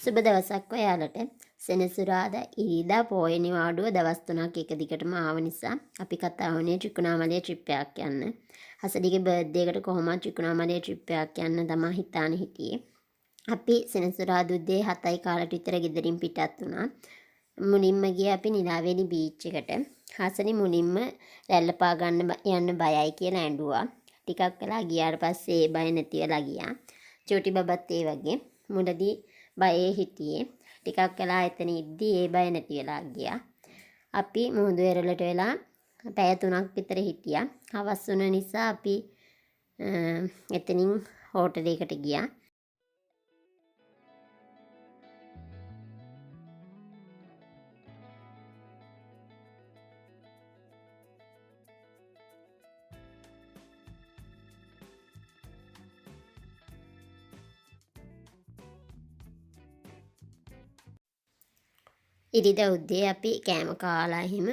සුබ දවසක් ඔයාලට. සෙනසුරාදා ඉරිදා පෝය නිවාඩුව දවස් 3ක් එක දිගටම ආව නිසා අපි කතා වුණේ ත්‍රිකුණාමලයේ ට්‍රිප් එකක් යන්න. හසඩිගේ බර්ත්ඩේ එකට කොහොමද ත්‍රිකුණාමලයේ ට්‍රිප් එකක් යන්න තමයි හිතාන හිටියේ. අපි සෙනසුරාදා උදේ 7යි කාලට විතර ගෙදරින් පිටත් වුණා. මුලින්ම ගියේ අපි නිලාවේලි බීච් එකට. හසනි මුලින්ම රැල්ල පා ගන්න යන්න බයයි කියලා ඇඬුවා. ටිකක් වෙලා ගියාට පස්සේ ඒ බය නැති වෙලා ගියා. චෝටි බබත් ඒ වගේ මුලදී බයේ හිටියේ. ටිකක් වෙලා එතන ඉද්දි ඒ බය නැති වෙලා ගියා. අපි මුහුදු වෙරළට වෙලා පැය 3ක් විතර හිටියා. හවස් වුණ නිසා අපි එතනින් හෝටලයකට ගියා. ඉරිදා උදේ අපි කෑම කාලා එහෙම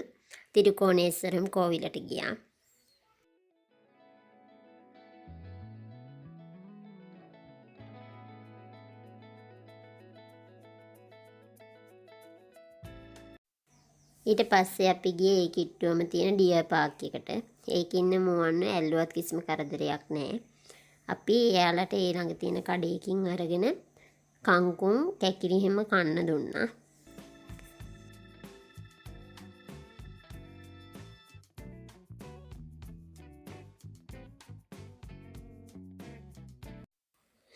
තිරුකෝණේශ්වරම් කෝවිලට ගියා. ඊට පස්සේ අපි ගියේ ඒ කිට්ටුවම තියෙන ඩියර් පාක් එකට. ඒකේ ඉන්න මුවන්ව ඇල්ලුවත් කිසිම කරදරයක් නැහැ. අපි එයාලට ඒ ළඟ තියෙන කඩේකින් අරගෙන කංකුම් කැකිරි හැම කන්න දුන්නා.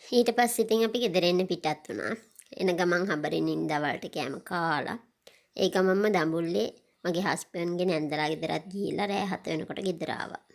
ඊට පස්සේ ඉතින් අපි ගෙදර එන්න පිටත් වුණා. එන ගමන් හබරින් ඉඳලා වලට කෑම කාලා. ඒ ගමන්ම දඹුල්ලේ මගේ හස්බන්ඩ්ගේ නැන්දලා ගෙදරත් ගිහිල්ලා රෑ 7 වෙනකොට ගෙදර ආවා.